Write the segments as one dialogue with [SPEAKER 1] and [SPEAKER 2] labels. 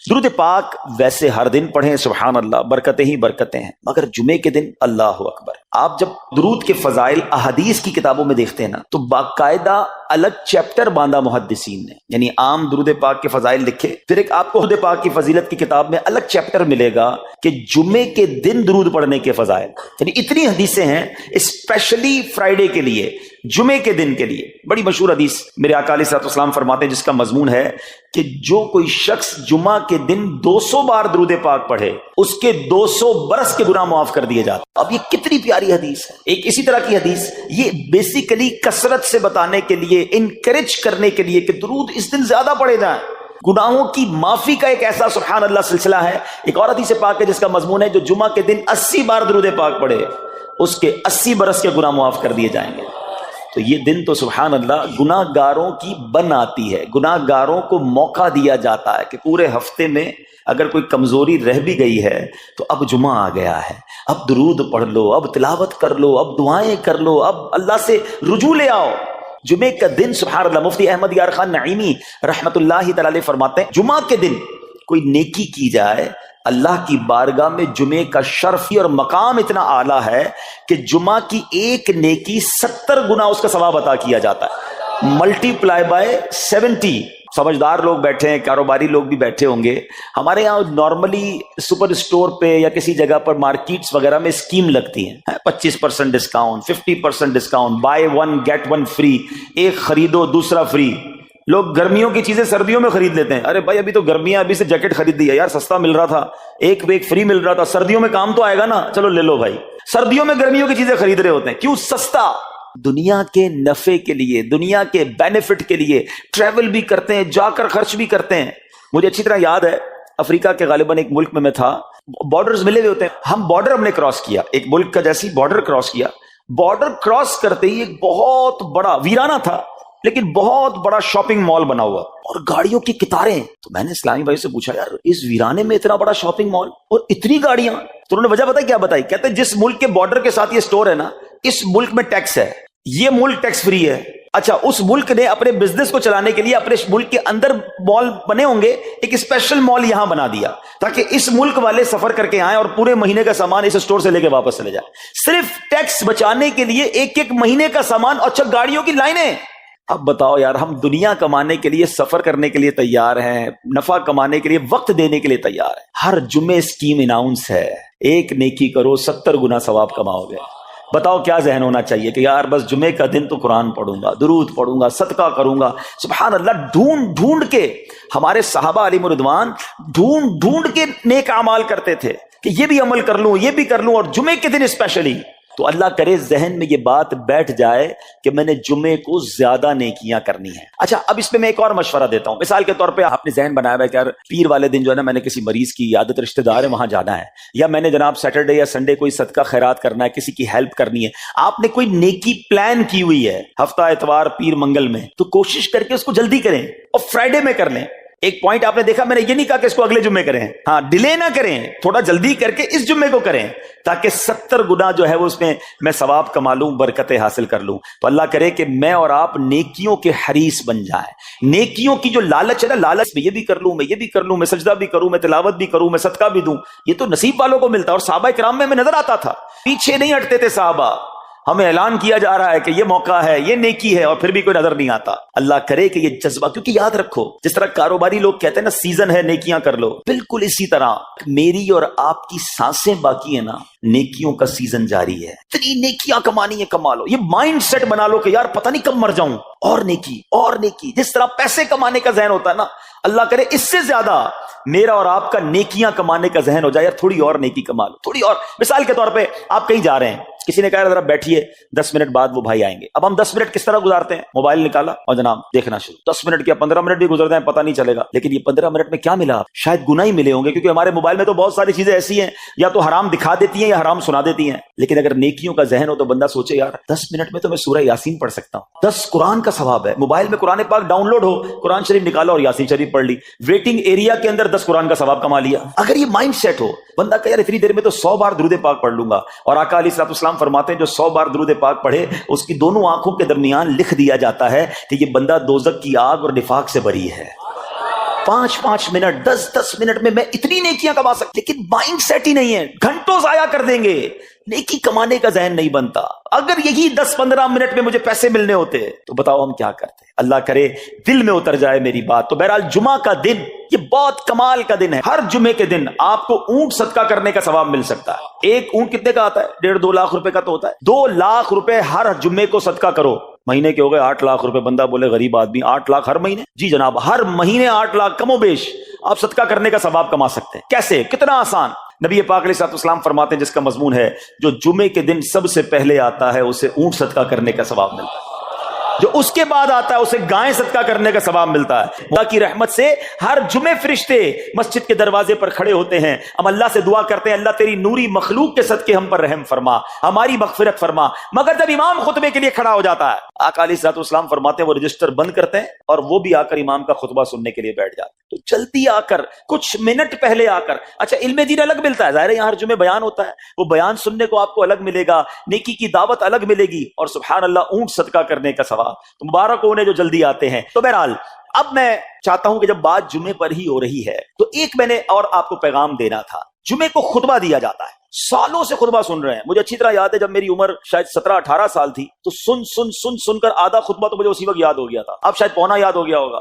[SPEAKER 1] درود پاک ویسے ہر دن پڑھیں سبحان اللہ، برکتیں ہی برکتیں ہیں، مگر جمعے کے دن اللہ اکبر۔ آپ جب درود کے فضائل احادیث کی کتابوں میں دیکھتے ہیں نا تو باقاعدہ الگ چیپٹر باندھا محدثین نے، یعنی عام درود پاک کے فضائل لکھے، پھر ایک آپ کو درود پاک کی فضیلت کی کتاب میں الگ چیپٹر ملے گا کہ جمعے کے دن درود پڑھنے کے فضائل، یعنی اتنی حدیثیں ہیں اسپیشلی فرائیڈے کے لیے، جمعے کے دن کے لیے۔ بڑی مشہور حدیث میرے آقا علیہ الصلوۃ والسلام فرماتے ہیں جس کا مضمون ہے کہ جو کوئی شخص جمعہ کے دن 200 بار درود پاک پڑھے اس کے 200 برس کے گناہ معاف کر دیے جاتے۔ اب یہ کتنی پیاری حدیث ہے۔ ایک اسی طرح کی حدیث یہ بیسیکلی کثرت سے بتانے کے لیے، انکریج کرنے کے لیے کہ درود اس دن زیادہ پڑھے جائیں، گناہوں کی معافی کا ایک ایسا سبحان اللہ سلسلہ ہے۔ ایک اور حدیث پاک ہے جس کا مضمون ہے جو جمعہ کے دن 80 بار درود پاک پڑھے اس کے 80 برس کے گناہ معاف کر دیے جائیں گے۔ تو یہ دن تو سبحان اللہ گناہ گاروں کی بن آتی ہے، گناہ گاروں کو موقع دیا جاتا ہے کہ پورے ہفتے میں اگر کوئی کمزوری رہ بھی گئی ہے تو اب جمعہ آ گیا ہے، اب درود پڑھ لو، اب تلاوت کر لو، اب دعائیں کر لو، اب اللہ سے رجوع لے آؤ۔ جمعے کا دن سبحان اللہ مفتی احمد یار خان نعیمی رحمت اللہ تعالی علیہ فرماتے ہیں جمعہ کے دن کوئی نیکی کی جائے اللہ کی بارگاہ میں جمعے کا شرفی اور مقام اتنا اعلیٰ ہے کہ جمعہ کی ایک نیکی 70 گنا اس کا ثواب عطا کیا جاتا ہے، ملٹی پلائی بائی 70۔ سمجھدار لوگ بیٹھے ہیں، کاروباری لوگ بھی بیٹھے ہوں گے۔ ہمارے یہاں نارملی سپر اسٹور پہ یا کسی جگہ پر مارکیٹس وغیرہ میں اسکیم لگتی ہیں، 25% discount, 50% discount, buy 1 get 1 free, ایک خریدو دوسرا فری۔ لوگ گرمیوں کی چیزیں سردیوں میں خرید لیتے ہیں، ارے بھائی ابھی تو گرمیاں، ابھی سے جیکٹ خرید دی ہے یار، سستا مل رہا تھا، ایک فری مل رہا تھا، سردیوں میں کام تو آئے گا نا، چلو لے لو بھائی۔ سردیوں میں گرمیوں کی چیزیں خرید رہے ہوتے ہیں، کیوں؟ سستا۔ دنیا کے نفع کے لیے، دنیا کے بینیفٹ کے لیے ٹریول بھی کرتے ہیں، جا کر خرچ بھی کرتے ہیں۔ مجھے اچھی طرح یاد ہے افریقہ کے غالباً ایک ملک میں تھا، بارڈرز ملے ہوئے ہوتے ہیں، ہم بارڈر ہم نے کراس کیا، ایک ملک کا جیسی بارڈر کراس کیا، بارڈر کراس کرتے ہی ایک بہت بڑا ویرانہ تھا لیکن بہت بڑا شاپنگ مال بنا ہوا اور گاڑیوں کی قطاریں۔ تو میں نے اسلامی بھائی سے پوچھا یار اس ویرانے میں اتنا بڑا شاپنگ مال اور اتنی گاڑیاں؟ تو انہوں نے وجہ بتائی، کیا بتائی؟ کہتے ہیں جس ملک کے بارڈر کے ساتھ یہ سٹور ہے نا، اس ملک میں ٹیکس ہے، یہ ملک ٹیکس فری ہے۔ اچھا، اس ملک نے اپنے بزنس کو چلانے کے لیے اپنے ملک کے اندر مال بنے ہوں گے، ایک اسپیشل مال یہاں بنا دیا تاکہ اس ملک والے سفر کر کے آئیں اور پورے مہینے کا سامان اس سٹور سے لے کے واپس چلے جائیں، صرف ٹیکس بچانے کے لیے ایک مہینے کا سامان۔ اچھا، گاڑیوں کی لائنیں۔ اب بتاؤ یار، ہم دنیا کمانے کے لیے، سفر کرنے کے لیے تیار ہیں، نفع کمانے کے لیے وقت دینے کے لیے تیار ہیں۔ ہر جمعے اسکیم اناؤنس ہے، ایک نیکی کرو 70 گنا ثواب کماؤ گے۔ بتاؤ کیا ذہن ہونا چاہیے کہ یار بس جمعے کا دن تو قرآن پڑھوں گا، درود پڑھوں گا، صدقہ کروں گا۔ سبحان اللہ، ڈھونڈ ڈھونڈ کے ہمارے صحابہ علیہم رضوان ڈھونڈ ڈھونڈ کے نیک اعمال کرتے تھے کہ یہ بھی عمل کر لوں، یہ بھی کر لوں، اور جمعے کے دن اسپیشلی۔ تو اللہ کرے ذہن میں یہ بات بیٹھ جائے کہ میں نے جمعے کو زیادہ نیکیاں کرنی ہیں۔ اچھا، اب اس پہ میں ایک اور مشورہ دیتا ہوں۔ مثال کے طور پہ آپ نے ذہن بنایا ہے کہ یار پیر والے دن جو ہے نا میں نے کسی مریض کی عیادت، رشتہ دار ہے وہاں جانا ہے، یا میں نے جناب سیٹرڈے یا سنڈے کوئی صدقہ خیرات کرنا ہے، کسی کی ہیلپ کرنی ہے۔ آپ نے کوئی نیکی پلان کی ہوئی ہے ہفتہ اتوار پیر منگل میں، تو کوشش کر کے اس کو جلدی کریں اور فرائیڈے میں کر لیں۔ ایک پوائنٹ آپ نے دیکھا، میں نے یہ نہیں کہا کہ اس کو اگلے جمعے کریں، ہاں ڈیلے نہ کریں، تھوڑا جلدی کر کے اس جمعے کو کریں تاکہ 70 گنا جو ہے وہ اس میں ثواب کما لوں، برکتیں حاصل کر لوں۔ تو اللہ کرے کہ میں اور آپ نیکیوں کے حریص بن جائیں۔ نیکیوں کی جو لالچ ہے نا، لالچ میں یہ بھی کر لوں، میں یہ بھی کر لوں، میں سجدہ بھی کروں، میں تلاوت بھی کروں، میں صدقہ بھی دوں، یہ تو نصیب والوں کو ملتا ہے۔ اور صحابہ کرام میں نظر آتا تھا، پیچھے نہیں ہٹتے تھے صحابہ، ہمیں اعلان کیا جا رہا ہے کہ یہ موقع ہے، یہ نیکی ہے، اور پھر بھی کوئی نظر نہیں آتا۔ اللہ کرے کہ یہ جذبہ، کیونکہ یاد رکھو جس طرح کاروباری لوگ کہتے ہیں نا سیزن ہے نیکیاں کر لو، بالکل اسی طرح میری اور آپ کی سانسیں باقی ہیں نا، نیکیوں کا سیزن جاری ہے۔ اتنی نیکیاں کمانی ہے، کما لو۔ یہ مائنڈ سیٹ بنا لو کہ یار پتہ نہیں کب مر جاؤں، اور نیکی اور نیکی۔ جس طرح پیسے کمانے کا ذہن ہوتا ہے نا، اللہ کرے اس سے زیادہ میرا اور آپ کا نیکیاں کمانے کا ذہن ہو جائے، یار تھوڑی اور نیکی کما لو، تھوڑی اور۔ مثال کے طور پہ آپ کہیں جا رہے ہیں، کسی نے کہا ذرا بیٹھیے 10 منٹ بعد وہ بھائی آئیں گے۔ اب ہم 10 منٹ کس طرح گزارتے ہیں؟ موبائل نکالا اور جناب دیکھنا شروع، 10 منٹ کیا 15 منٹ بھی گزر جائیں پتہ نہیں چلے گا، لیکن یہ 15 منٹ میں کیا ملا؟ شاید گناہ ہی ملے ہوں گے، کیونکہ ہمارے موبائل میں تو بہت ساری چیزیں ایسی ہیں یا تو حرام دکھا دیتی ہیں یا حرام سنا دیتی ہیں۔ لیکن اگر نیکیوں کا ذہن ہو تو بندہ سوچے یار 10 منٹ میں تو میں سورہ یاسین پڑھ سکتا ہوں، 10 قرآن کا ثواب ہے۔ موبائل میں قرآن پاک ڈاؤن لوڈ ہو، قرآن شریف نکالا اور یاسین شریف پڑھ لی، ویٹنگ ایریا کے اندر 10 قرآن کا ثواب کما لیا۔ اگر یہ مائنڈ سیٹ ہو بندہ کہ یار اتنی دیر میں تو 100 بار درود پاک پڑھ لوں گا، اور آقا علیہ الصلوۃ والسلام فرماتے ہیں جو 100 بار درود پاک پڑھے اس کی دونوں آنکھوں کے درمیان لکھ دیا جاتا ہے کہ یہ بندہ دوزخ کی آگ اور نفاق سے بری ہے۔ 5-5 منٹ 10-10 منٹ میں میں اتنی نیکیاں کما سکتا، لیکن مائنڈ سیٹ ہی نہیں ہے، گھنٹوں ضائع کر دیں گے، نیکی کمانے کا ذہن نہیں بنتا۔ اگر یہی 10-15 منٹ میں مجھے پیسے ملنے ہوتے تو بتاؤ ہم کیا کرتے؟ اللہ کرے دل میں اتر جائے میری بات۔ تو بہرحال جمعہ کا دن یہ بہت کمال کا دن ہے۔ ہر جمعے کے دن آپ کو اونٹ صدقہ کرنے کا ثواب مل سکتا ہے۔ ایک اونٹ کتنے کا آتا ہے؟ 1.5-2 لاکھ روپے کا تو ہوتا ہے۔ 2 لاکھ روپے ہر جمعے کو صدقہ کرو، مہینے کے ہو گئے 8 لاکھ روپے۔ بندہ بولے غریب آدمی 8 لاکھ ہر مہینے؟ جی جناب، ہر مہینے 8 لاکھ کم و بیش آپ صدقہ کرنے کا ثواب کما سکتے ہیں۔ کیسے؟ کتنا آسان۔ نبی پاک علیہ السلام فرماتے ہیں، جس کا مضمون ہے جو جمعے کے دن سب سے پہلے آتا ہے اسے اونٹ صدقہ کرنے کا ثواب ملتا ہے، جو اس کے بعد آتا ہے اسے گائیں صدقہ کرنے کا ثواب ملتا ہے۔ اللہ کی رحمت سے ہر جمعے فرشتے مسجد کے دروازے پر کھڑے ہوتے ہیں، ہم اللہ سے دعا کرتے ہیں اللہ تیری نوری مخلوق کے صدقے ہم پر رحم فرما، ہماری مغفرت فرما۔ مگر جب امام خطبے کے لیے کھڑا ہو جاتا ہے، آقا علیہ الصلوۃ والسلام فرماتے ہیں وہ رجسٹر بند کرتے ہیں اور وہ بھی آ کر امام کا خطبہ سننے کے لیے بیٹھ جاتے ہیں۔ تو جلدی آ کر، کچھ منٹ پہلے آ کر، اچھا علم دین الگ ملتا ہے، ظاہر ہے یہاں ہر جمعے بیان ہوتا ہے، وہ بیان سننے کو آپ کو الگ ملے گا، نیکی کی دعوت الگ ملے گی، اور سبحان اللہ اونٹ صدقہ کرنے کا ثواب۔ تو مبارک ہو انہیں جو جلدی آتے ہیں۔ تو بہرحال اب میں چاہتا ہوں کہ جب بات جمعے پر ہی ہو رہی ہے تو ایک میں نے اور آپ کو پیغام دینا تھا۔ جمعے کو خطبہ دیا جاتا ہے، سالوں سے خطبہ سن رہے ہیں۔ مجھے اچھی طرح یاد ہے جب میری عمر شاید 17-18 سال تھی تو سن کر آدھا خطبہ تو مجھے اسی وقت یاد ہو گیا تھا، اب شاید پونا یاد ہو گیا ہوگا۔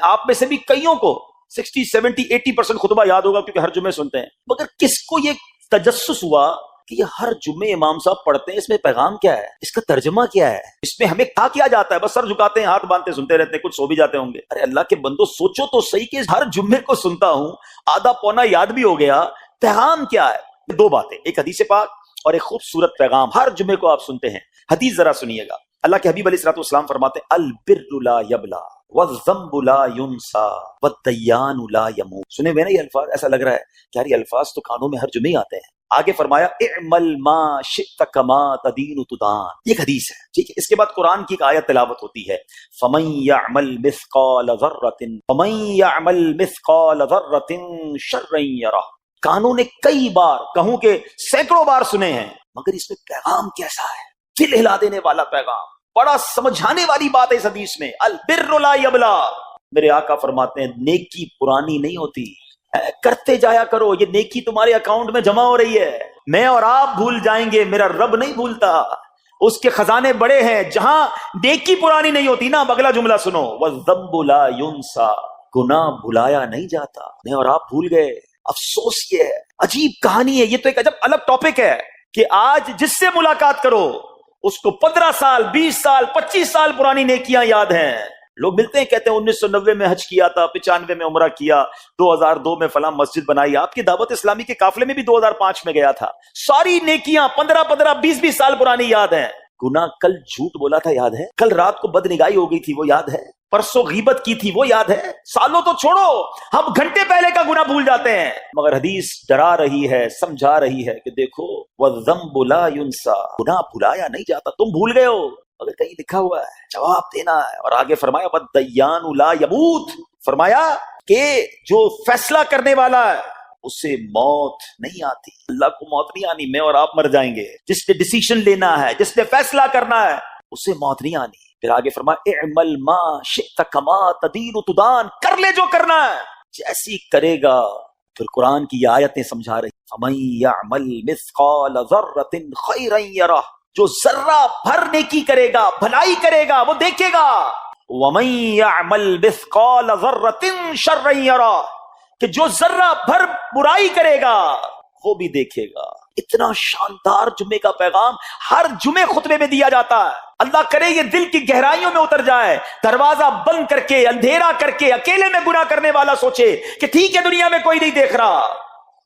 [SPEAKER 1] آپ میں سے بھی کئیوں کو 60-70-80% خطبہ یاد ہوگا کیونکہ ہر جمعے سنتے ہیں۔ مگر کس کو یہ تجسس ہوا کہ یہ ہر جمعے امام صاحب پڑھتے ہیں، اس میں پیغام کیا ہے، اس کا ترجمہ کیا ہے، اس میں ہمیں کیا جاتا ہے؟ بس سر جھکاتے ہیں، ہاتھ باندھتے سنتے رہتے ہیں، کچھ سو بھی جاتے ہوں گے۔ ارے اللہ کے بندو سوچو تو صحیح کہ ہر جمعے کو سنتا ہوں، آدھا پونا یاد بھی ہو گیا، پیغام کیا ہے؟ 2 باتیں، ایک حدیث پاک اور ایک خوبصورت پیغام۔ ہر جمعے کو آپ سنتے ہیں، حدیث ذرا سنیے گا۔ اللہ کے حبیب علیہ الصلوۃ والسلام فرماتے ہیں البر لا یبلا والذنب لا ینسا والدیان لا یموت۔ سنے ہوئے نا یہ الفاظ؟ ایسا لگ رہا ہے کہ یار یہ الفاظ تو کانوں میں ہر جمعے آتے ہیں۔ آگے فرمایا اعمل ما شئت کما تدین تدان، یہ حدیث ہے، ٹھیک ہے۔ اس کے بعد قرآن کی ایک آیت تلاوت ہوتی ہے، فمن یعمل مثقال ذرۃ شرا یرہ۔ کانوں نے کئی بار، کہوں کہ سینکڑوں بار سنے ہیں، مگر اس میں پیغام کیسا ہے؟ دل ہلا دینے والا پیغام، بڑا سمجھانے والی بات ہے اس حدیث میں۔ البر لا یبلا، میرے آقا فرماتے ہیں نیکی پرانی نہیں ہوتی، کرتے جایا کرو، یہ نیکی تمہارے اکاؤنٹ میں جمع ہو رہی ہے۔ میں اور آپ بھول جائیں گے، میرا رب نہیں بھولتا، اس کے خزانے بڑے ہیں۔ جہاں نیکی پرانی نہیں ہوتی نا، اب اگلا جملہ سنو، وَالذَّنبُ لَا يُنسَى، گناہ بھلایا نہیں جاتا۔ میں اور آپ بھول گئے، افسوس یہ ہے، عجیب کہانی ہے۔ یہ تو ایک عجب الگ ٹاپک ہے کہ آج جس سے ملاقات کرو اس کو 15 سال 20 سال 25 سال پرانی نیکیاں یاد ہیں۔ لوگ ملتے ہیں کہتے ہیں 1990 میں حج کیا تھا، 95 میں عمرہ کیا، 2002 میں فلاں مسجد بنائی۔ آپ کی دعوت اسلامی کے قافلے میں بھی 2005 میں گیا تھا۔ ساری نیکیاں 15 20 سال پرانی یاد ہیں۔ گناہ کل جھوٹ بولا تھا یاد ہے، کل رات کو بدنگاہی ہو گئی تھی وہ یاد ہے، پرسوں غیبت کی تھی وہ یاد ہے۔ سالوں تو چھوڑو، ہم گھنٹے پہلے کا گناہ بھول جاتے ہیں۔ مگر حدیث ڈرا رہی ہے، سمجھا رہی ہے کہ دیکھو وَالذَّنبُ لَا يُنسَى، گناہ بھلایا نہیں جاتا۔ تم بھول گئے ہو مگر کہیں لکھا ہوا ہے، جواب دینا ہے۔ اور آگے فرمایا وَالدَّيَّانُ لَا يَمُوتُ، فرمایا کہ جو فیصلہ کرنے والا ہے اسے موت نہیں آتی۔ اللہ کو موت نہیں آنی، میں اور آپ مر جائیں گے۔ جس نے ڈیسیشن لینا ہے، جس نے فیصلہ کرنا ہے، اسے موت نہیں آنی۔ پھر آگے فرمایا اعمل ما شئت کما تدین تدان، کر لے جو کرنا ہے، جیسی کرے گا۔ پھر قرآن کی آیتیں سمجھا رہی، فمن یعمل مثقال ذرۃ خیرا یرہ، جو ذرہ بھر نیکی کرے گا، بھلائی کرے گا، وہ دیکھے گا۔ ومن یعمل مثقال ذرۃ شرا یرہ، کہ جو ذرہ بھر برائی کرے گا وہ بھی دیکھے گا۔ اتنا شاندار جمعے کا پیغام ہر جمعے خطبے میں دیا جاتا ہے۔ اللہ کرے یہ دل کی گہرائیوں میں اتر جائے، دروازہ بند کر کے، اندھیرا کر کے، اکیلے میں گناہ کرنے والا سوچے کہ ٹھیک ہے دنیا میں کوئی نہیں دیکھ رہا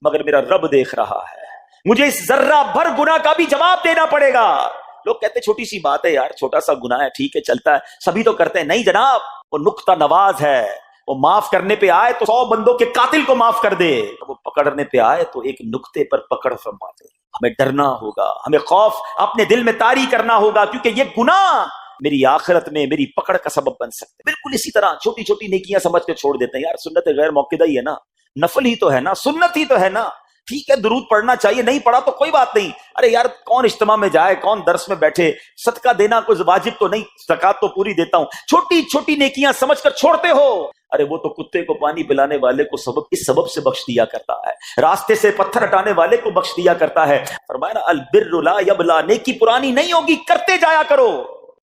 [SPEAKER 1] مگر میرا رب دیکھ رہا ہے، مجھے اس ذرہ بھر گناہ کا بھی جواب دینا پڑے گا۔ لوگ کہتے ہیں چھوٹی سی بات ہے یار، چھوٹا سا گناہ ہے، ٹھیک ہے چلتا ہے، سبھی تو کرتے ہیں۔ نہیں جناب، وہ نقطہ نواز ہے، وہ معاف کرنے پہ آئے تو 100 بندوں کے قاتل کو معاف کر دے، وہ پکڑنے پہ آئے تو ایک نقطے پر پکڑ فرما دے۔ ہمیں ڈرنا ہوگا، ہمیں خوف اپنے دل میں طاری کرنا ہوگا، کیونکہ یہ گناہ میری آخرت میں میری پکڑ کا سبب بن سکتے۔ بالکل اسی طرح چھوٹی چھوٹی نیکیاں سمجھ کے چھوڑ دیتے ہیں، یار سنت غیر موقدہ ہی ہے نا، نفل ہی تو ہے نا، سنت ہی تو ہے نا، ٹھیک ہے درود پڑھنا چاہیے, نہیں پڑھا تو کوئی بات نہیں. ارے یار کون اجتماع میں جائے, کون درس میں بیٹھے, صدقہ دینا کوئی واجب تو نہیں, زکات تو پوری دیتا ہوں, چھوٹی چھوٹی نیکیاں سمجھ کر چھوڑتے ہو. ارے وہ تو کتے کو پانی پلانے والے کو اس سبب سے بخش دیا کرتا ہے, راستے سے پتھر ہٹانے والے کو بخش دیا کرتا ہے. فرمایا نا البر لا یبلا, نیکی پرانی نہیں ہوگی, کرتے جایا کرو.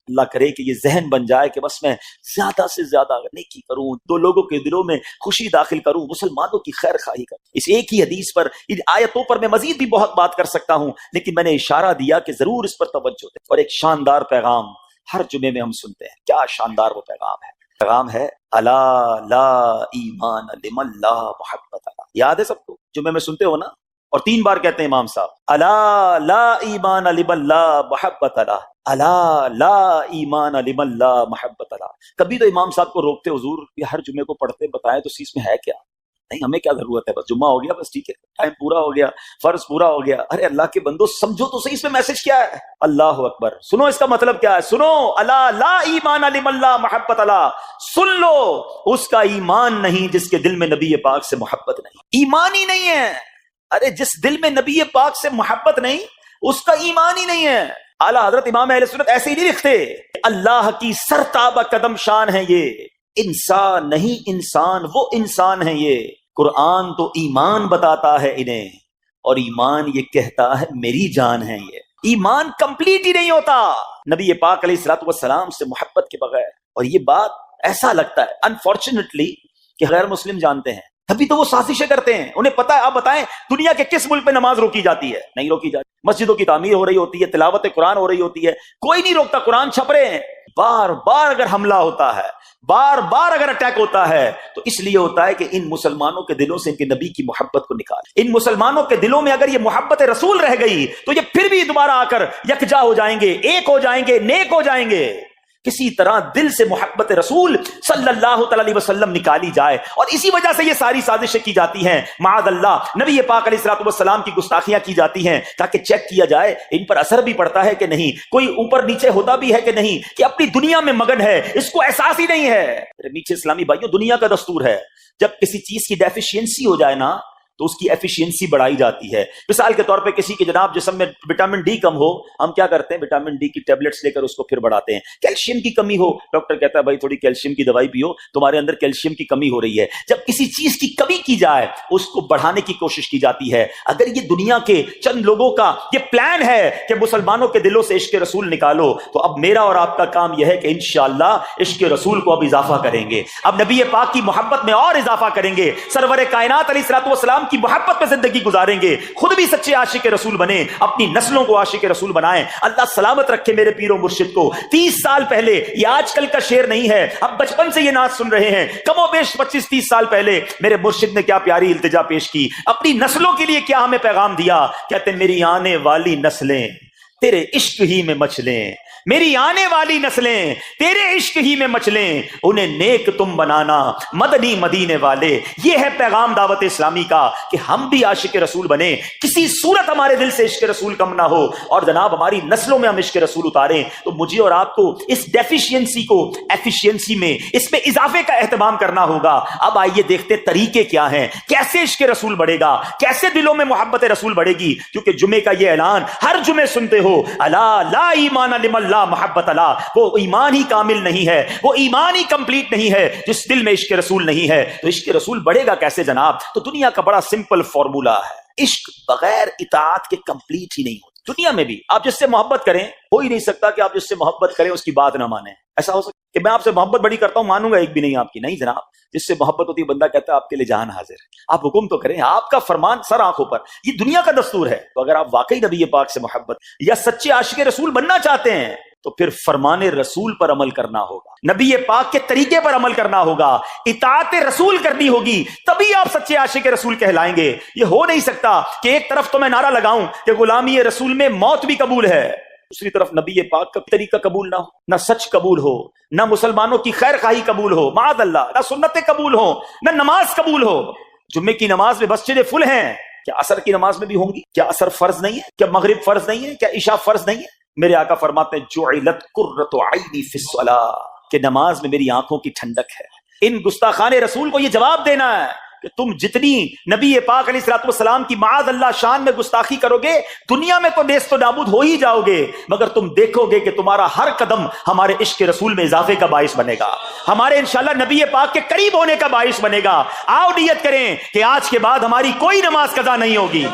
[SPEAKER 1] اللہ کرے کہ یہ ذہن بن جائے کہ بس میں زیادہ سے زیادہ نیکی کروں, دو لوگوں کے دلوں میں خوشی داخل کروں, مسلمانوں کی خیر خواہی کروں. اس ایک ہی حدیث پر, ان آیتوں پر میں مزید بھی بہت بات کر سکتا ہوں, لیکن میں نے اشارہ دیا کہ ضرور اس پر توجہ دیں. اور ایک شاندار پیغام ہر جمعے میں ہم سنتے ہیں, کیا شاندار وہ پیغام ہے. پیغام ہے الا لا ایمان لمن لا محبت لا. یاد ہے سب کو, جمعے میں سنتے ہو نا, اور 3 بار کہتے ہیں امام صاحب, الا لا ایمان لمن لا محبت لا, الا لا ایمان لمن لا محبت لا. کبھی تو امام صاحب کو روکتے, حضور یہ ہر جمعے کو پڑھتے بتائیں تو اس میں ہے کیا؟ نہیں ہمیں کیا ضرورت ہے, بس جمعہ ہو گیا, بس ٹھیک ہے, ٹائم پورا ہو گیا, فرض پورا ہو گیا. ارے اللہ کے بندو سمجھو تو صحیح اس میں میسج کیا ہے. اللہ اکبر, سنو اس کا مطلب کیا ہے, سنو الا لا ایمان لمن لا محبت لا, سن لو اس کا ایمان نہیں جس کے دل میں نبی پاک سے محبت نہیں. ایمان ہی نہیں ہے. ارے جس دل میں نبی پاک سے محبت نہیں اس کا ایمان ہی نہیں ہے. اعلیٰ حضرت امام اہل سنت ایسے ہی نہیں لکھتے, اللہ کی سرتابہ قدم شان ہے یہ, انسان نہیں انسان, وہ انسان ہے یہ. قرآن تو ایمان بتاتا ہے انہیں, اور ایمان یہ کہتا ہے میری جان ہے یہ. ایمان کمپلیٹ ہی نہیں ہوتا نبی پاک علیہ الصلوۃ والسلام سے محبت کے بغیر. اور یہ بات ایسا لگتا ہے انفارچونیٹلی کہ غیر مسلم جانتے ہیں, ابھی تو وہ سازشیں کرتے ہیں, انہیں پتا ہے. آپ بتائیں دنیا کے کس ملک پہ نماز روکی جاتی ہے؟ نہیں روکی جاتی. مسجدوں کی تعمیر ہو رہی ہوتی ہے, تلاوت قرآن ہو رہی ہوتی ہے, کوئی نہیں روکتا, قرآن چھپ رہے ہیں. بار بار اگر حملہ ہوتا ہے, بار بار اگر اٹیک ہوتا ہے, تو اس لیے ہوتا ہے کہ ان مسلمانوں کے دلوں سے ان کے نبی کی محبت کو نکال. ان مسلمانوں کے دلوں میں اگر یہ محبت رسول رہ گئی تو یہ پھر بھی دوبارہ آ کر یکجا ہو جائیں گے, ایک ہو جائیں گے, نیک ہو جائیں گے. کسی طرح دل سے محبت رسول صلی اللہ علیہ وسلم نکالی جائے, اور اسی وجہ سے یہ ساری سازشیں کی جاتی ہیں. معاذ اللہ نبی پاک علیہ الصلوۃ والسلام کی گستاخیاں کی جاتی ہیں تاکہ چیک کیا جائے ان پر اثر بھی پڑتا ہے کہ نہیں, کوئی اوپر نیچے ہوتا بھی ہے کہ نہیں, کہ اپنی دنیا میں مگن ہے, اس کو احساس ہی نہیں ہے. میٹھے اسلامی بھائیوں, دنیا کا دستور ہے جب کسی چیز کی ڈیفیشینسی ہو جائے نا تو اس کی ایفیشینسی بڑھائی جاتی ہے. مثال کے طور پہ کسی کے جناب جسم میں وٹامن ڈی کم ہو, ہم کیا کرتے ہیں, وٹامن ڈی کی ٹیبلٹس لے کر اس کو پھر بڑھاتے ہیں. کیلشیم کی کمی ہو, ڈاکٹر کہتا ہے بھائی تھوڑی کیلشیم کی دوائی پیو, تمہارے اندر کیلشیم کی کمی ہو رہی ہے. جب کسی چیز کی کمی کی جائے اس کو بڑھانے کی کوشش کی جاتی ہے. اگر یہ دنیا کے چند لوگوں کا یہ پلان ہے کہ مسلمانوں کے دلوں سے عشق رسول نکالو, تو اب میرا اور آپ کا کام یہ ہے کہ انشاءاللہ عشق رسول کو اب اضافہ کریں گے, اب نبی پاک کی محبت میں اور اضافہ کریں گے, سرور کائنات علیہ الصلوۃ والسلام کی محبت پہ زندگی گزاریں گے, خود بھی سچے عاشق رسول بنے, اپنی نسلوں کو عاشق رسول بنائیں. اللہ سلامت رکھے میرے پیر و مرشد کو. 30 سال پہلے, یہ آج کل کا شعر نہیں ہے, اب بچپن سے یہ نعت سن رہے ہیں, کم و بیش 25-30 سال پہلے میرے مرشد نے کیا پیاری التجا پیش کی, اپنی نسلوں کے لیے کیا ہمیں پیغام دیا. کہتے ہیں میری آنے والی نسلیں تیرے عشق ہی میں مچلیں, میری آنے والی نسلیں تیرے عشق ہی میں مچلیں, انہیں نیک تم بنانا مدنی مدینے والے. یہ ہے پیغام دعوت اسلامی کا کہ ہم بھی عاشق رسول بنے, کسی صورت ہمارے دل سے عشق رسول کم نہ ہو, اور جناب ہماری نسلوں میں ہم عشق رسول اتاریں. تو مجھے اور آپ کو اس ڈیفیشینسی کو ایفیشینسی میں, اس میں اضافے کا اہتمام کرنا ہوگا. اب آئیے دیکھتے طریقے کیا ہیں, کیسے عشق رسول بڑھے گا, کیسے دلوں میں محبت رسول بڑھے گی. کیونکہ جمعے کا یہ اعلان ہر جمعے سنتے ہو, الا لا ایمان لمن لا محبت لا, وہ ایمان ہی کامل نہیں ہے, وہ ایمان ہی کمپلیٹ نہیں ہے جس دل میں عشق رسول نہیں ہے. تو عشق رسول بڑھے گا کیسے جناب؟ تو دنیا کا بڑا سمپل فارمولا ہے, عشق بغیر اطاعت کے کمپلیٹ ہی نہیں ہوتا. دنیا میں بھی آپ جس سے محبت کریں, ہو ہی نہیں سکتا کہ آپ جس سے محبت کریں اس کی بات نہ مانیں. ایسا ہو سکتا کہ میں آپ سے محبت بڑی کرتا ہوں, مانوں گا ایک بھی نہیں آپ کی. نہیں جناب, جس سے محبت ہوتی ہے بندہ کہتا ہے آپ کے لیے جان حاضر ہے, آپ حکم تو کریں, آپ کا فرمان سر آنکھوں پر. یہ دنیا کا دستور ہے. تو اگر آپ واقعی نبی پاک سے محبت یا سچے عاشق رسول بننا چاہتے ہیں تو پھر فرمان رسول پر عمل کرنا ہوگا, نبی پاک کے طریقے پر عمل کرنا ہوگا, اطاعت رسول کرنی ہوگی, تبھی آپ سچے عاشق رسول کہلائیں گے. یہ ہو نہیں سکتا کہ ایک طرف تو میں نعرہ لگاؤں کہ غلامی رسول میں موت بھی قبول ہے, دوسری طرف نبی پاک کا طریقہ قبول نہ ہو, نہ سچ قبول ہو, نہ مسلمانوں کی خیر خواہی قبول ہو, معاذ اللہ, نہ سنتیں قبول ہو, نہ نماز قبول ہو. جمعے کی نماز میں مسجدیں فل ہیں, کیا عصر کی نماز میں بھی ہوں گی؟ کیا عصر فرض نہیں ہے؟ کیا مغرب فرض نہیں ہے؟ کیا عشاء فرض نہیں ہے؟ میرے آقا فرماتے ہیں جعلت قرۃ عینی فی الصلاۃ, کہ نماز میں میری آنکھوں کی ٹھنڈک ہے. ان گستاخان رسول کو یہ جواب دینا ہے کہ تم جتنی نبی پاک علیہ الصلوۃ والسلام کی معاذ اللہ شان میں گستاخی کرو گے دنیا میں تو نیست و نابود ہو ہی جاؤ گے، مگر تم دیکھو گے کہ تمہارا ہر قدم ہمارے عشق رسول میں اضافے کا باعث بنے گا، ہمارے انشاءاللہ نبی پاک کے قریب ہونے کا باعث بنے گا۔ آؤ نیت کریں کہ آج کے بعد ہماری کوئی نماز قضا نہیں ہوگی،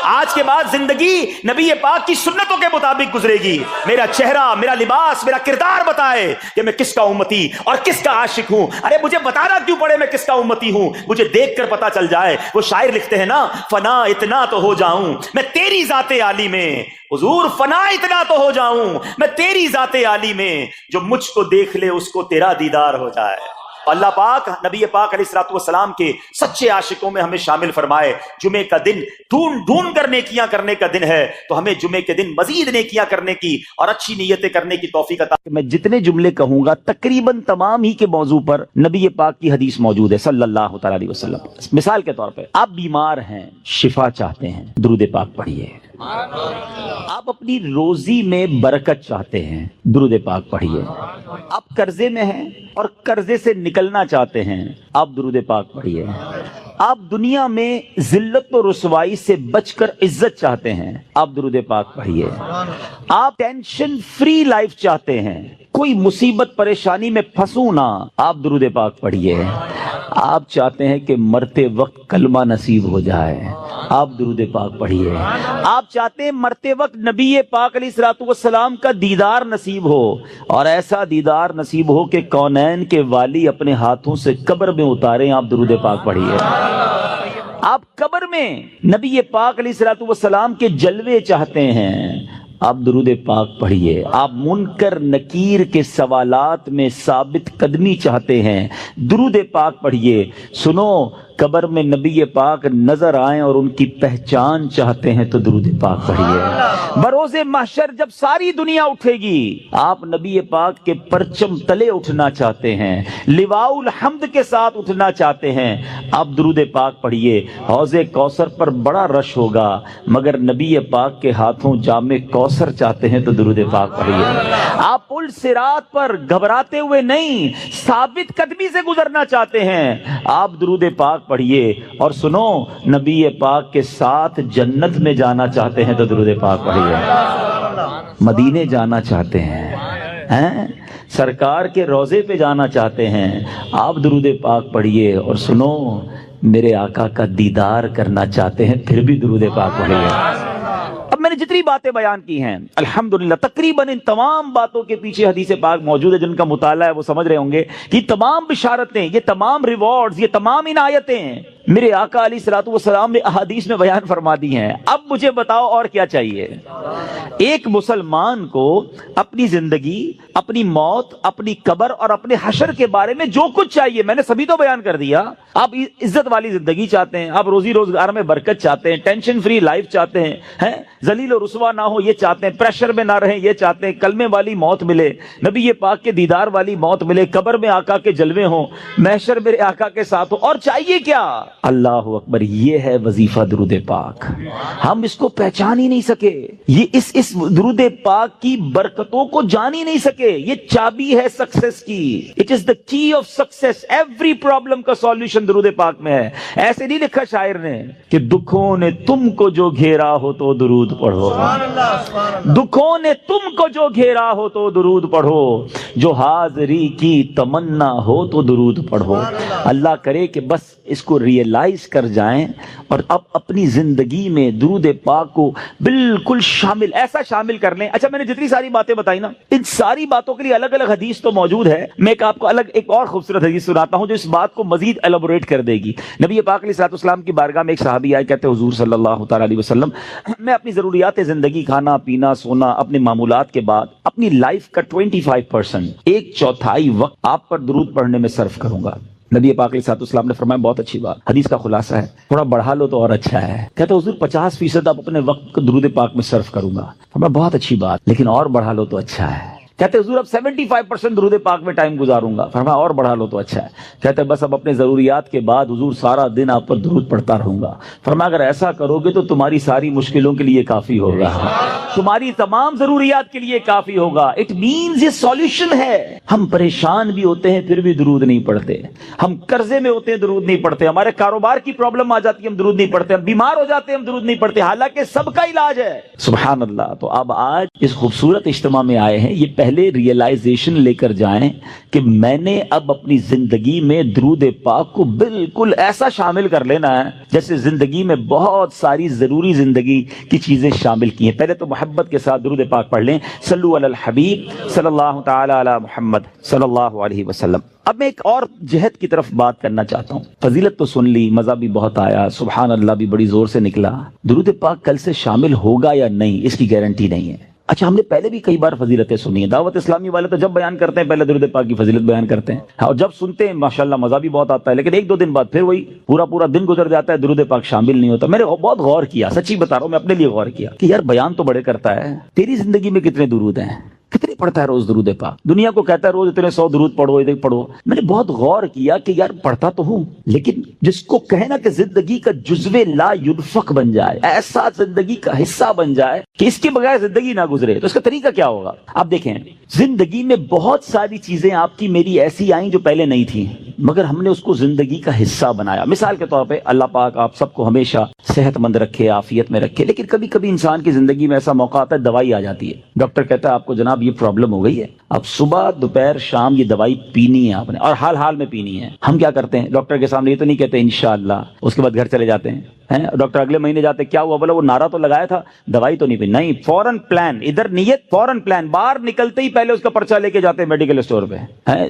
[SPEAKER 1] آج کے بعد زندگی نبی پاک کی سنتوں کے مطابق گزرے گی، میرا چہرہ، میرا لباس، میرا کردار بتائے کہ میں کس کا امتی اور کس کا عاشق ہوں۔ ارے مجھے بتانا کیوں پڑے میں کس کا امتی ہوں، مجھے دیکھ کر پتا چل جائے۔ وہ شاعر لکھتے ہیں نا، فنا اتنا تو ہو جاؤں میں تیری ذات عالی میں، حضور فنا اتنا تو ہو جاؤں میں تیری ذات عالی میں، جو مجھ کو دیکھ لے اس کو تیرا دیدار ہو جائے۔ اللہ پاک نبی پاک علیہ الصلوۃ والسلام کے سچے عاشقوں میں ہمیں شامل فرمائے۔ جمعے کا دن ڈھونڈ کر نیکیاں کرنے کا دن ہے، تو ہمیں جمعے کے دن مزید نیکیاں کرنے کی اور اچھی نیتیں کرنے کی توفیق عطا۔ میں جتنے جملے کہوں گا تقریباً تمام ہی کے موضوع پر نبی پاک کی حدیث موجود ہے صلی اللہ تعالی علیہ وسلم۔ مثال کے طور پہ آپ بیمار ہیں، شفا چاہتے ہیں، درود پاک پڑھیے۔ آپ اپنی روزی میں برکت چاہتے ہیں، درود پاک پڑھیے۔ آپ قرضے میں ہیں اور قرضے سے نکلنا چاہتے ہیں، آپ درود پاک پڑھیے۔ آپ دنیا میں ذلت و رسوائی سے بچ کر عزت چاہتے ہیں، آپ درود پاک پڑھیے۔ آپ ٹینشن فری لائف چاہتے ہیں، کوئی مصیبت پریشانی میں پھنسوں نہ، آپ درود پاک پڑھیے۔ آپ چاہتے ہیں کہ مرتے وقت کلمہ نصیب ہو جائے، آپ درود پاک پڑھیے۔ آپ چاہتے ہیں مرتے وقت نبی پاک علیہ الصلوۃ والسلام کا دیدار نصیب ہو، اور ایسا دیدار نصیب ہو کہ کونین کے والی اپنے ہاتھوں سے قبر میں اتاریں، آپ درود پاک پڑھیے۔ آپ قبر میں نبی پاک علیہ الصلوۃ والسلام کے جلوے چاہتے ہیں، آپ درود پاک پڑھیے۔ آپ منکر نکیر کے سوالات میں ثابت قدمی چاہتے ہیں، درود پاک پڑھیے۔ سنو، قبر میں نبی پاک نظر آئیں اور ان کی پہچان چاہتے ہیں تو درود پاک پڑھیے۔ بروز محشر جب ساری دنیا اٹھے گی، آپ نبی پاک کے پرچم تلے اٹھنا چاہتے ہیں، لواء الحمد کے ساتھ اٹھنا چاہتے ہیں، آپ درود پاک پڑھیے۔ حوض کوثر پر بڑا رش ہوگا، مگر نبی پاک کے ہاتھوں جام کوثر چاہتے ہیں تو درود پاک پڑھیے۔ آپ پل صراط پر گھبراتے ہوئے نہیں، ثابت قدمی سے گزرنا چاہتے ہیں، آپ درود پاک پڑھیے۔ اور سنو، نبی پاک کے ساتھ جنت میں جانا چاہتے ہیں تو درود پاک پڑھیے۔ مدینے جانا چاہتے ہیں، سرکار کے روضے پہ جانا چاہتے ہیں، آپ درود پاک پڑھیے۔ اور سنو، میرے آقا کا دیدار کرنا چاہتے ہیں، پھر بھی درود پاک پڑھیے۔ اب میں نے جتنی باتیں بیان کی ہیں الحمدللہ تقریباً ان تمام باتوں کے پیچھے حدیث پاک موجود ہے، جن کا مطالعہ ہے وہ سمجھ رہے ہوں گے کہ تمام بشارتیں، یہ تمام ریوارڈز، یہ تمام عنایتیں میرے آقا علیہ الصلوۃ والسلام نے احادیث میں بیان فرما دی ہیں۔ اب مجھے بتاؤ اور کیا چاہیے؟ ایک مسلمان کو اپنی زندگی، اپنی موت، اپنی قبر اور اپنے حشر کے بارے میں جو کچھ چاہیے میں نے سبھی تو بیان کر دیا۔ آپ عزت والی زندگی چاہتے ہیں، آپ روزی روزگار میں برکت چاہتے ہیں، ٹینشن فری لائف چاہتے ہیں، ذلیل و رسوا نہ ہو یہ چاہتے ہیں، پریشر میں نہ رہیں یہ چاہتے ہیں، کلمے والی موت ملے، نبی پاک کے دیدار والی موت ملے، قبر میں آقا کے جلوے ہوں، محشر میرے آقا کے ساتھ ہو، اور چاہیے کیا؟ اللہ اکبر، یہ ہے وظیفہ درود پاک۔ ہم اس کو پہچان ہی نہیں سکے، یہ اس درود پاک کی برکتوں کو جان ہی نہیں سکے۔ یہ چابی ہے سکسیس کی، اٹ از دا کی آف سکسیس۔ ایوری پرابلم کا سولوشن درود پاک میں ہے۔ ایسے نہیں لکھا شاعر نے کہ دکھوں نے تم کو جو گھیرا ہو تو درود پڑھو، دکھوں نے تم کو جو گھیرا ہو تو درود پڑھو، جو حاضری کی تمنا ہو تو درود پڑھو۔ اللہ کرے کہ بس اس کو ریئلائز کر جائیں اور اب اپنی زندگی میں درود پاک کو بالکل شامل، ایسا شامل کر لیں۔ اچھا، میں نے جتنی ساری باتیں بتائی نا، ان ساری باتوں کے لیے الگ الگ حدیث تو موجود ہے، میں آپ کو الگ ایک اور خوبصورت حدیث سناتا ہوں جو اس بات کو مزید ایلابوریٹ کر دے گی۔ نبی پاک علیہ الصلوۃ والسلام کی بارگاہ میں ایک صحابی آئے، کہتے حضور صلی اللہ تعالی علیہ وسلم، میں اپنی ضروریات زندگی، کھانا پینا سونا، اپنے معمولات کے بعد اپنی لائف کا 25%، ایک چوتھائی وقت آپ پر درود پڑھنے میں صرف کروں گا۔ نبی پاک علیہ الصلوۃ والسلام نے فرمایا بہت اچھی بات، حدیث کا خلاصہ ہے، تھوڑا بڑھا لو تو اور اچھا ہے۔ کہتے حضور 50% آپ اپنے وقت کو درود پاک میں صرف کروں گا۔ فرمایا بہت اچھی بات، لیکن اور بڑھا لو تو اچھا ہے۔ کہتے حضور اب 75% درود پاک میں ٹائم گزاروں گا۔ فرمایا اور بڑھا لو تو اچھا ہے۔ کہتے بس اب اپنے ضروریات کے بعد حضور سارا دن آپ پر درود پڑھتا رہوں گا۔ فرمایا اگر ایسا کرو گے تو تمہاری ساری مشکلوں کے لیے کافی ہوگا۔ تمہاری تمام ضروریات کے لیے کافی ہوگا. اٹ مینز یہ سولوشن ہے. ہم پریشان بھی ہوتے ہیں پھر بھی درود نہیں پڑھتے, ہم قرضے میں ہوتے ہیں درود نہیں پڑھتے, ہمارے کاروبار کی پرابلم آ جاتی ہے ہم درود نہیں پڑھتے, ہم بیمار ہو جاتے ہیں ہم درود نہیں پڑھتے, حالانکہ سب کا علاج ہے. سبحان اللہ. تو اب آج اس خوبصورت اجتماع میں آئے ہیں, یہ پہلے ریئلائزیشن لے کر جائیں کہ میں نے اب اپنی زندگی میں درود پاک کو بالکل ایسا شامل کر لینا ہے جیسے زندگی میں بہت ساری ضروری زندگی کی چیزیں شامل کی ہیں. پہلے تو محبت کے ساتھ درود پاک پڑھ لیں. صلو علی الحبیب صلی اللہ تعالی علی محمد صلی اللہ علیہ وسلم. اب میں ایک اور جہت کی طرف بات کرنا چاہتا ہوں. فضیلت تو سن لی, مزہ بھی بہت آیا, سبحان اللہ بھی بڑی زور سے نکلا. درود پاک کل سے شامل ہوگا یا نہیں اس کی گارنٹی نہیں ہے. اچھا, ہم نے پہلے بھی کئی بار فضیلتیں سنی ہیں. دعوت اسلامی والے تو جب بیان کرتے ہیں پہلے درود پاک کی فضیلت بیان کرتے ہیں, اور جب سنتے ہیں ماشاءاللہ مزہ بھی بہت آتا ہے, لیکن ایک دو دن بعد پھر وہی پورا دن گزر جاتا ہے, درود پاک شامل نہیں ہوتا. میں نے بہت غور کیا, سچی بتا رہا ہوں, میں اپنے لیے غور کیا کہ یار بیان تو بڑے کرتا ہے, تیری زندگی میں کتنے درود ہیں, کتنے پڑھتا ہے روز درود پاک؟ دنیا کو کہتا ہے روز اتنے 100 درود پڑھو اتنے پڑھو. میں نے بہت غور کیا کہ یار پڑھتا تو ہوں, لیکن جس کو کہنا کہ زندگی کا جزو لا ينفق بن جائے, ایسا زندگی کا حصہ بن جائے کہ اس کے بغیر زندگی نہ گزرے, تو اس کا طریقہ کیا ہوگا؟ آپ دیکھیں, زندگی میں بہت ساری چیزیں آپ کی میری ایسی آئیں جو پہلے نہیں تھیں, مگر ہم نے اس کو زندگی کا حصہ بنایا. مثال کے طور پہ اللہ پاک آپ سب کو ہمیشہ صحت مند رکھے, عافیت میں رکھے, لیکن کبھی کبھی انسان کی زندگی میں ایسا موقع آتا ہے دوائی آ جاتی ہے, ڈاکٹر کہتا ہے آپ کو جناب یہ پرابلم ہو گئی ہے, اب صبح دوپہر شام یہ دوائی پینی ہے آپ نے, اور حال میں پینی ہے. ہم کیا کرتے ہیں, ڈاکٹر کے سامنے یہ تو نہیں کہتے انشاءاللہ, اس کے بعد گھر چلے جاتے ہیں. ڈاکٹر اگلے مہینے جاتے, کیا ہوا, بولا وہ نعرہ تو لگایا تھا, دوائی تو نہیں پی, نہیں, فوراً پلان, ادھر نیت فوراً پلان, باہر نکلتے ہی پہلے اس کا پرچہ لے کے جاتے ہیں میڈیکل اسٹور پہ,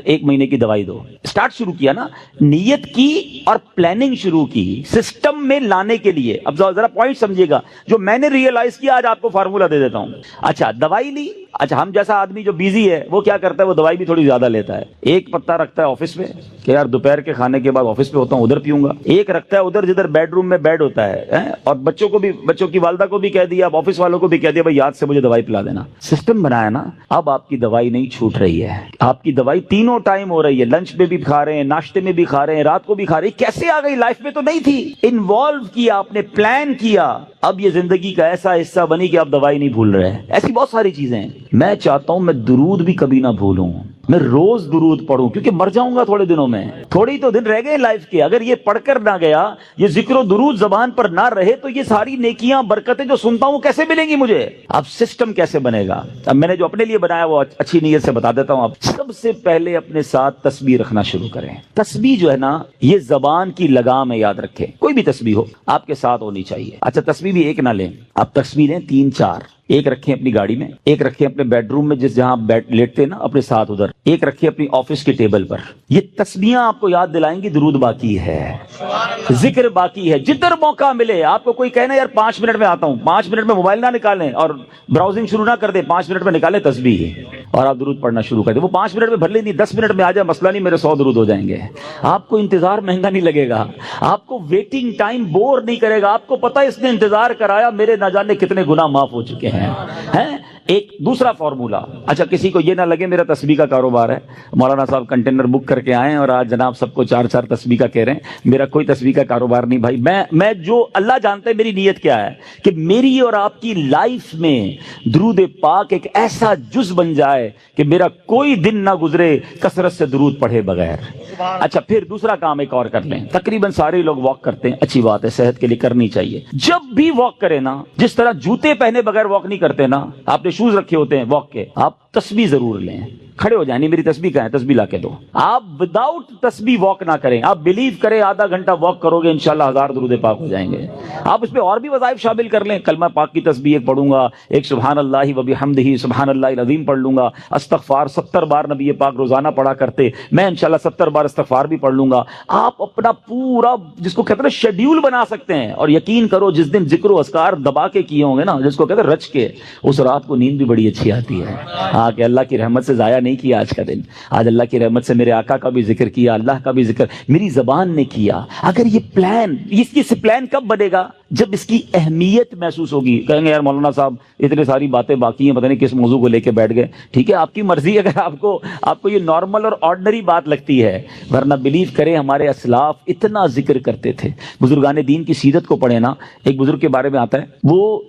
[SPEAKER 1] 1 مہینے کی دوائی دو. اسٹارٹ شروع کیا نا, نیت کی اور پلاننگ شروع کی سسٹم میں لانے کے لیے. اب ذرا پوائنٹ سمجھیے گا, جو میں نے ریئلائز کیا آج آپ کو فارمولا دے دیتا ہوں. اچھا, دوائی لی. اچھا, ہم جیسا آدمی جو بیزی ہے وہ کیا کرتا ہے, وہ دوائی بھی تھوڑی زیادہ لیتا ہے. ایک پتا رکھتا ہے آفس میں کہ یار دوپہر کے کھانے کے بعد آفس پہ ہوتا ہوں ادھر پیوں گا. ایک رکھتا ہے ادھر جدھر بیڈ روم میں بیڈ ہوتا ہے, اور بچوں کی والدہ کو بھی کہہ دیا, اب آفس والوں کو بھی کہہ دیا بھائی یاد سے مجھے دوائی پلا دینا. سسٹم بنایا نا. اب آپ کی دوائی نہیں چھوٹ رہی ہے, آپ کی دوائی تینوں ٹائم ہو رہی ہے, لنچ میں بھی کھا رہے ہیں, ناشتے میں بھی کھا رہے ہیں, رات کو بھی کھا رہے ہیں. کیسے آ گئی, لائف میں تو نہیں تھی, انوالو کیا آپ نے, پلان کیا, اب یہ زندگی کا ایسا حصہ بنی کہ آپ دوائی نہیں بھول رہے. ایسی بہت ساری چیزیں ہیں. میں چاہتا ہوں میں درود بھی کبھی نہ بھولوں, میں روز درود پڑھوں, کیونکہ مر جاؤں گا تھوڑے دنوں میں, تھوڑی تو دن رہ گئے لائف کے. اگر یہ پڑھ کر نہ گیا, یہ ذکر و درود زبان پر نہ رہے, تو یہ ساری نیکیاں برکتیں جو سنتا ہوں کیسے ملیں گی مجھے؟ اب سسٹم کیسے بنے گا؟ اب میں نے جو اپنے لیے بنایا وہ اچھی نیت سے بتا دیتا ہوں. اب سب سے پہلے اپنے ساتھ تسبیح رکھنا شروع کریں. تسبیح جو ہے نا, یہ زبان کی لگام ہے, یاد رکھیں, کوئی بھی تسبیح ہو آپ کے ساتھ ہونی چاہیے. اچھا, تسبیح بھی ایک نہ لیں, آپ تسبیح لیں 3-4. ایک رکھیں اپنی گاڑی میں, ایک رکھیں اپنے بیڈ روم میں جس جہاں بیٹھ لیٹتے ہیں نا اپنے ساتھ ادھر, ایک رکھیں اپنی آفس کی ٹیبل پر. یہ تسبیحاں آپ کو یاد دلائیں گی درود باقی ہے, ذکر باقی ہے. جدھر موقع ملے آپ کو کوئی کہنا یار 5 منٹ میں آتا ہوں, 5 منٹ میں موبائل نہ نکالیں اور براؤزنگ شروع نہ کر دیں, 5 منٹ میں نکالیں تسبیح اور آپ درود پڑھنا شروع کر دیں. وہ 5 منٹ میں بھر لیں, نہیں 10 منٹ میں آ جائے, مسئلہ نہیں, میرے 100 درود ہو جائیں گے. آپ کو انتظار مہنگا نہیں لگے گا, آپ کو ویٹنگ ٹائم بور نہیں کرے گا. آپ کو پتہ اس نے انتظار کرایا, میرے نہ جانے کتنے گناہ معاف ہو چکے ہیں. ایک دوسرا فارمولا. اچھا, کسی کو یہ نہ لگے میرا تسبیح کا کاروبار ہے, مولانا صاحب کنٹینر بک کر کے آئے اور آج جناب سب کو 4 تسبیح کا کہہ رہے ہیں. میرا کوئی تسبیح کا کاروبار نہیں بھائی. میں جو اللہ جانتا ہے میری نیت کیا ہے کہ میری اور آپ کی لائف میں درود پاک ایک ایسا جز بن جائے کہ میرا کوئی دن نہ گزرے کثرت سے درود پڑھے بغیر. اچھا, پھر دوسرا کام ایک اور کر لیں. تقریباً سارے لوگ واک کرتے ہیں, اچھی بات ہے, صحت کے لیے کرنی چاہیے. جب بھی واک کریں نا, جس طرح جوتے پہنے بغیر واک نہیں کرتے نا, آپ نے شوز رکھے ہوتے ہیں واک کے, آپ تسبیح ضرور لیں. کھڑے ہو جائیں, نہیں میری تسبیح کہاں ہے, تسبیح لا کے دو. آپ وداؤٹ تسبیح واک نہ کریں. آپ بلیو کریں آدھا گھنٹہ واک کرو گے انشاءاللہ 1000 درود پاک ہو جائیں گے. آپ اس پہ اور بھی وظائف شامل کر لیں. کلمہ پاک کی تسبیح ایک پڑھوں گا, ایک سبحان اللہ و بحمدہ سبحان اللہ العظیم پڑھ لوں گا. استغفار 70 بار نبی پاک روزانہ پڑھا کرتے, میں انشاءاللہ 70 بار استغفار بھی پڑھ لوں گا. آپ اپنا پورا جس کو کہتے ہیں شیڈیول بنا سکتے ہیں, اور یقین کرو جس دن ذکر و اذکار دبا کے کیے ہوں گے نا, جس کو کہتے ہیں رچ کے, اس رات کو نیند بھی بڑی اچھی آتی ہے. ہاں, کہ اللہ کی رحمت سے ضائع نہیں کیا آج کا دن. آج اللہ کی رحمت سے میرے آقا کا بھی ذکر کیا, اللہ کا بھی ذکر میری زبان نے کیا. اگر یہ پلان, اس پلان کب بنے گا
[SPEAKER 2] جب اس کی اہمیت محسوس ہوگی، کہیں گے یار مولانا صاحب اتنے ساری باتیں باقی ہیں، پتہ نہیں کس موضوع کو لے کے بیٹھ گئے. ٹھیک ہے، آپ کی مرضی ہے، اگر آپ کو یہ نارمل اور آرڈنری بات لگتی ہے، ورنہ بلیو کریں ہمارے اسلاف اتنا ذکر کرتے تھے. بزرگان دین کی سیرت کو پڑھیں نا، ایک بزرگ کے بارے میں آتا ہے وہ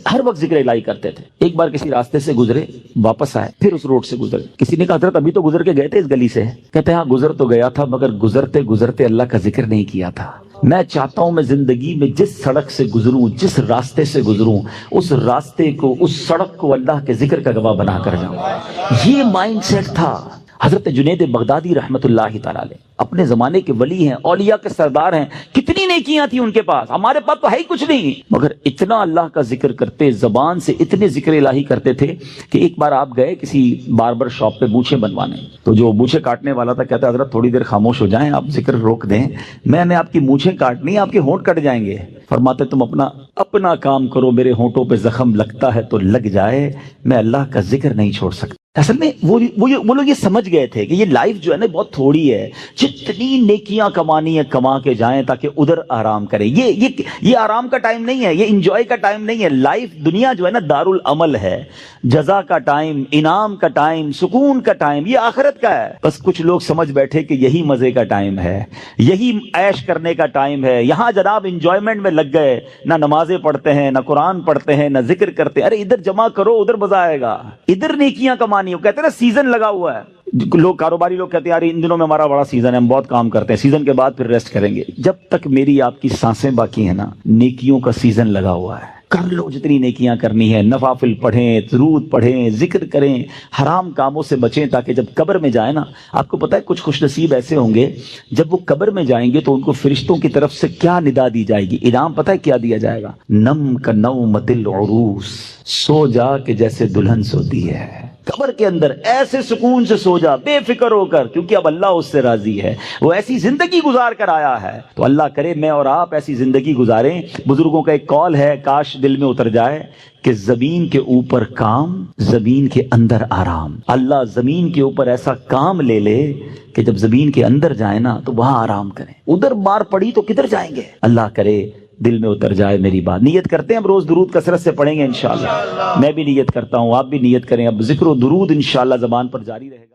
[SPEAKER 2] ہر وقت ذکر الہی کرتے تھے. ایک بار کسی راستے سے گزرے، واپس آئے، پھر اس روڈ سے گزرے. کسی نے کہا حضرت ابھی تو گزر کے گئے تھے اس گلی سے. کہتے ہیں ہاں گزر تو گیا تھا، مگر گزرتے گزرتے اللہ کا ذکر نہیں کیا تھا. میں چاہتا ہوں میں زندگی میں جس سڑک سے گزروں، جس راستے سے گزروں، اس راستے کو، اس سڑک کو اللہ کے ذکر کا گواہ بنا کر جاؤں. یہ مائنڈ سیٹ تھا. حضرت جنید بغدادی رحمت اللہ تعالی علیہ اپنے زمانے کے ولی ہیں، اولیاء کے سردار ہیں. کتنی نیکیاں تھیں ان کے پاس، ہمارے پاس تو ہے ہی کچھ نہیں، مگر اتنا اللہ کا ذکر کرتے، زبان سے اتنے ذکر الہی کرتے تھے کہ ایک بار آپ گئے کسی باربر شاپ پہ مونچھیں بنوانے، تو جو مونچھیں کاٹنے والا تھا کہتا حضرت تھوڑی دیر خاموش ہو جائیں، آپ ذکر روک دیں، میں نے آپ کی مونچھیں کاٹنی، آپ کے ہونٹ کٹ جائیں گے. فرماتے تم اپنا کام کرو، میرے ہونٹوں پہ زخم لگتا ہے تو لگ جائے، میں اللہ کا ذکر نہیں چھوڑ سکتا. اصل میں وہ لوگ یہ سمجھ گئے تھے کہ یہ لائف جو ہے نا بہت تھوڑی ہے، جتنی نیکیاں کمانی ہے کما کے جائیں تاکہ ادھر آرام کریں. یہ آرام کا ٹائم نہیں ہے، یہ انجوائے کا ٹائم نہیں ہے. لائف دنیا جو ہے نا دار العمل ہے، جزا کا ٹائم، انعام کا ٹائم، سکون کا ٹائم، یہ آخرت کا ہے. بس کچھ لوگ سمجھ بیٹھے کہ یہی مزے کا ٹائم ہے، یہی عیش کرنے کا ٹائم ہے. یہاں جناب انجوائمنٹ میں لگ گئے، نہ نمازیں پڑھتے ہیں، نہ قرآن پڑھتے ہیں، نہ ذکر کرتے ہیں. ارے ادھر جمع کرو، ادھر مزہ آئے گا. ادھر نیکیاں کمانی، کہتے ہیں نا سیزن لگا ہوا ہے. لوگ کاروباری لوگ کہتے ہیں یار ان دنوں میں ہمارا بڑا سیزن ہے، ہم بہت کام کرتے ہیں، سیزن کے بعد پھر ریسٹ کریں گے. جب تک میری آپ کی سانسیں باقی ہیں نا، نیکیوں کا سیزن لگا ہوا ہے. کر لو جتنی نیکیاں کرنی ہے، نوافل پڑھیں، درود پڑھیں، ذکر کریں، حرام کاموں سے بچیں، تاکہ جب قبر میں جائیں نا، آپ کو پتہ ہے کچھ خوش نصیب ایسے ہوں گے جب وہ قبر میں جائیں گے تو ان کو فرشتوں کی طرف سے کیا ندا دی جائے گی، انعام پتہ ہے کیا دیا جائے گا؟ نم کا نومت العروس، سو جا کہ جیسے دلہن سوتی ہے. قبر کے اندر ایسے سکون سے سو جا، بے فکر ہو کر، کیونکہ اب اللہ اس سے راضی ہے، وہ ایسی زندگی گزار کر آیا ہے. تو اللہ کرے میں اور آپ ایسی زندگی گزاریں. بزرگوں کا ایک قول ہے، کاش دل میں اتر جائے کہ زمین کے اوپر کام، زمین کے اندر آرام. اللہ زمین کے اوپر ایسا کام لے لے کہ جب زمین کے اندر جائیں نا تو وہاں آرام کریں. ادھر مار پڑی تو کدھر جائیں گے؟ اللہ کرے دل میں اتر جائے میری بات. نیت کرتے ہیں اب روز درود کثرت سے پڑھیں گے انشاءاللہ. میں بھی نیت کرتا ہوں، آپ بھی نیت کریں. اب ذکر و درود انشاءاللہ زبان پر جاری رہے گا.